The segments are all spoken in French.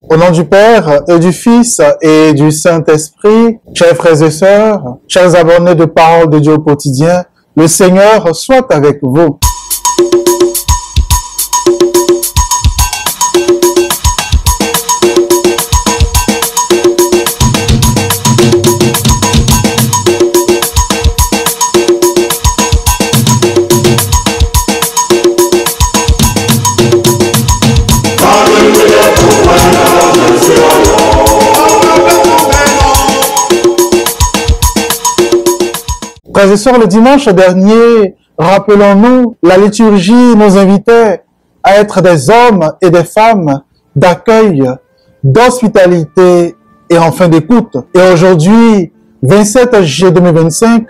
Au nom du Père et du Fils et du Saint-Esprit, chers frères et sœurs, chers abonnés de Parole de Dieu au quotidien, le Seigneur soit avec vous. Frères et sœurs, le dimanche dernier, rappelons-nous, la liturgie nous invitait à être des hommes et des femmes d'accueil, d'hospitalité et enfin d'écoute. Et aujourd'hui, 27 juillet 2025,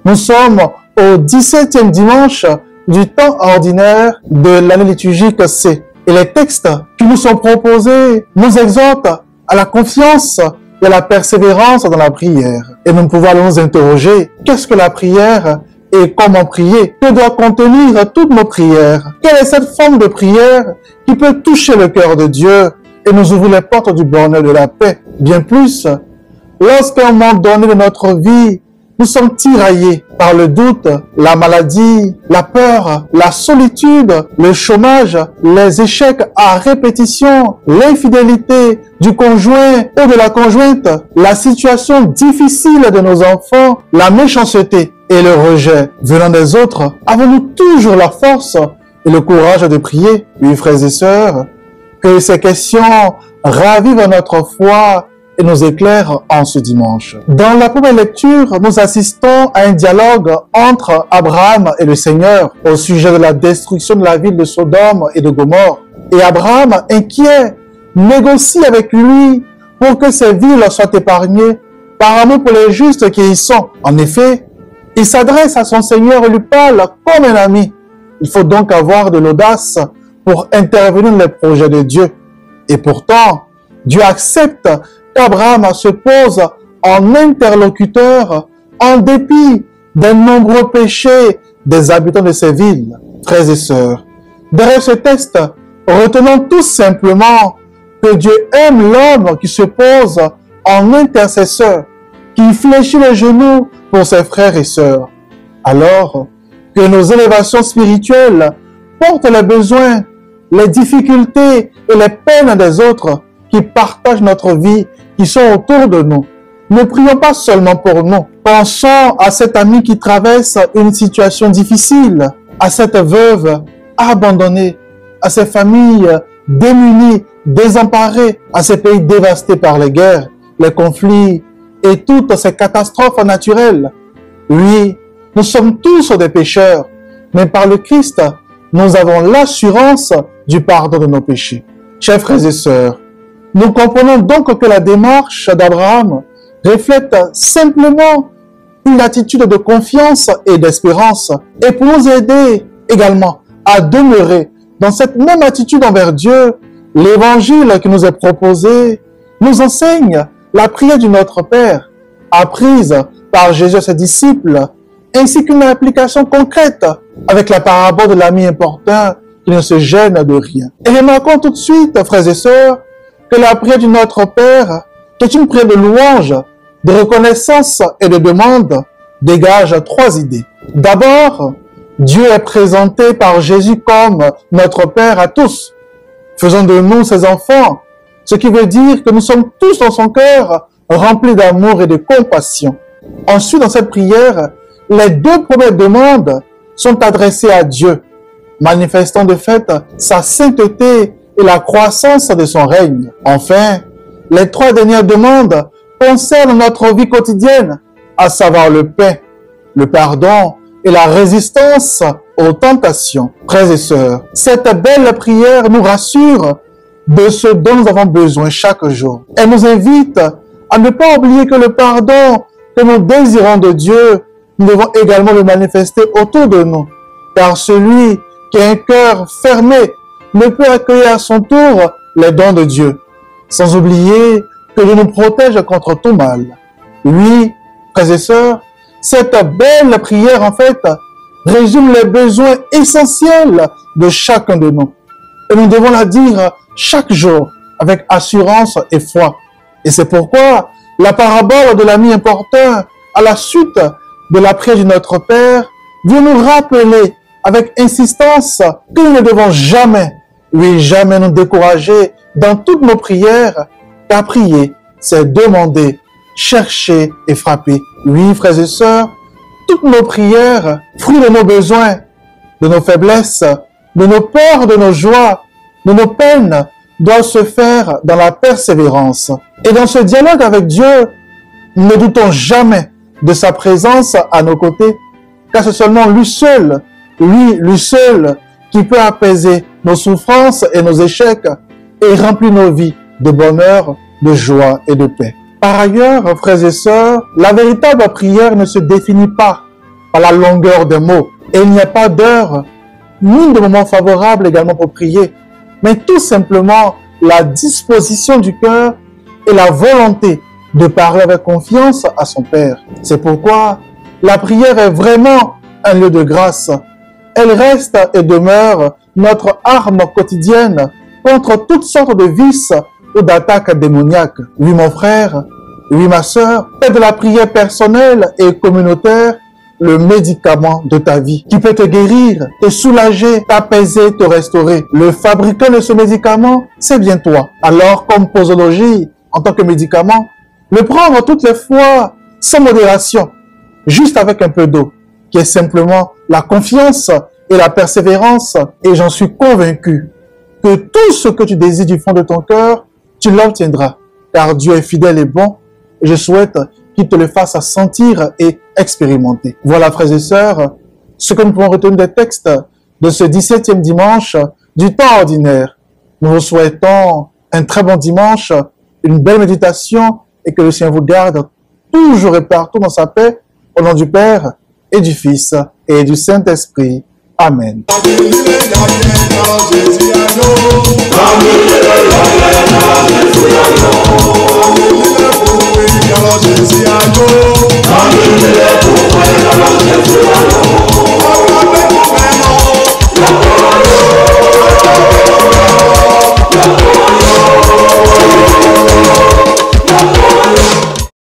nous sommes au 17e dimanche du temps ordinaire de l'année liturgique C. Et les textes qui nous sont proposés nous exhortent à la confiance et à la persévérance dans la prière. Et nous pouvons nous interroger, qu'est-ce que la prière et comment prier? Que doit contenir toutes nos prières? Quelle est cette forme de prière qui peut toucher le cœur de Dieu et nous ouvrir les portes du bonheur et de la paix? Bien plus, lorsqu'à un moment donné de notre vie, nous sommes tiraillés par le doute, la maladie, la peur, la solitude, le chômage, les échecs à répétition, l'infidélité du conjoint ou de la conjointe, la situation difficile de nos enfants, la méchanceté et le rejet venant des autres. Avons-nous toujours la force et le courage de prier? Oui, frères et sœurs, que ces questions ravivent notre foi et nous éclaire en ce dimanche. Dans la première lecture, nous assistons à un dialogue entre Abraham et le Seigneur au sujet de la destruction de la ville de Sodome et de Gomorrhe. Et Abraham, inquiet, négocie avec lui pour que ces villes soient épargnées par amour pour les justes qui y sont. En effet, il s'adresse à son Seigneur et lui parle comme un ami. Il faut donc avoir de l'audace pour intervenir dans les projets de Dieu. Et pourtant, Dieu accepte qu'Abraham se pose en interlocuteur en dépit des nombreux péchés des habitants de ces villes. Frères et sœurs, derrière ce texte, retenons tout simplement que Dieu aime l'homme qui se pose en intercesseur, qui fléchit les genoux pour ses frères et sœurs. Alors que nos élévations spirituelles portent les besoins, les difficultés et les peines des autres qui partagent notre vie, qui sont autour de nous. Ne prions pas seulement pour nous. Pensons à cet ami qui traverse une situation difficile, à cette veuve abandonnée, à ces familles démunies, désemparées, à ces pays dévastés par les guerres, les conflits et toutes ces catastrophes naturelles. Oui, nous sommes tous des pécheurs, mais par le Christ, nous avons l'assurance du pardon de nos péchés. Chers frères et sœurs, nous comprenons donc que la démarche d'Abraham reflète simplement une attitude de confiance et d'espérance. Et pour nous aider également à demeurer dans cette même attitude envers Dieu, l'évangile qui nous est proposé nous enseigne la prière du Notre Père, apprise par Jésus à ses disciples, ainsi qu'une application concrète avec la parabole de l'ami importun qui ne se gêne de rien. Et remarquons tout de suite, frères et sœurs, que la prière du Notre Père, qui est une prière de louange, de reconnaissance et de demande, dégage trois idées. D'abord, Dieu est présenté par Jésus comme notre Père à tous. Faisons de nous ses enfants, ce qui veut dire que nous sommes tous dans son cœur, remplis d'amour et de compassion. Ensuite, dans cette prière, les deux premières demandes sont adressées à Dieu, manifestant de fait sa sainteté et la croissance de son règne. Enfin, les trois dernières demandes concernent notre vie quotidienne, à savoir le pain, le pardon et la résistance aux tentations. Frères et sœurs, cette belle prière nous rassure de ce dont nous avons besoin chaque jour. Elle nous invite à ne pas oublier que le pardon que nous désirons de Dieu, nous devons également le manifester autour de nous. Car celui qui a un cœur fermé ne peut accueillir à son tour les dons de Dieu. Sans oublier que Dieu nous protège contre tout mal. Oui, frères et sœurs, cette belle prière, en fait, résume les besoins essentiels de chacun de nous. Et nous devons la dire chaque jour, avec assurance et foi. Et c'est pourquoi la parabole de l'ami importun, à la suite de la prière du Notre Père, vient nous rappeler avec insistance que nous ne devons jamais, oui, jamais nous décourager dans toutes nos prières, car prier, c'est demander, chercher et frapper. Oui, frères et sœurs, toutes nos prières, fruits de nos besoins, de nos faiblesses, de nos peurs, de nos joies, de nos peines, doivent se faire dans la persévérance. Et dans ce dialogue avec Dieu, ne doutons jamais de sa présence à nos côtés, car c'est seulement lui seul, lui seul, qui peut apaiser nos souffrances et nos échecs et remplir nos vies de bonheur, de joie et de paix. Par ailleurs, frères et sœurs, la véritable prière ne se définit pas par la longueur des mots. Et il n'y a pas d'heure, ni de moment favorable également pour prier, mais tout simplement la disposition du cœur et la volonté de parler avec confiance à son Père. C'est pourquoi la prière est vraiment un lieu de grâce. Elle reste et demeure notre arme quotidienne contre toutes sortes de vices ou d'attaques démoniaques. Oui, mon frère, oui, ma sœur, fais de la prière personnelle et communautaire le médicament de ta vie, qui peut te guérir, te soulager, t'apaiser, te restaurer. Le fabricant de ce médicament, c'est bien toi. Alors, comme posologie, en tant que médicament, le prendre toutes les fois, sans modération, juste avec un peu d'eau, qui est simplement la confiance et la persévérance. Et j'en suis convaincu que tout ce que tu désires du fond de ton cœur, tu l'obtiendras, car Dieu est fidèle et bon. Et je souhaite qu'il te le fasse sentir et expérimenter. Voilà, frères et sœurs, ce que nous pouvons retenir des textes de ce 17e dimanche du temps ordinaire. Nous vous souhaitons un très bon dimanche, une belle méditation et que le Seigneur vous garde toujours et partout dans sa paix, au nom du Père et du Fils et du Saint-Esprit. Amen. Jésus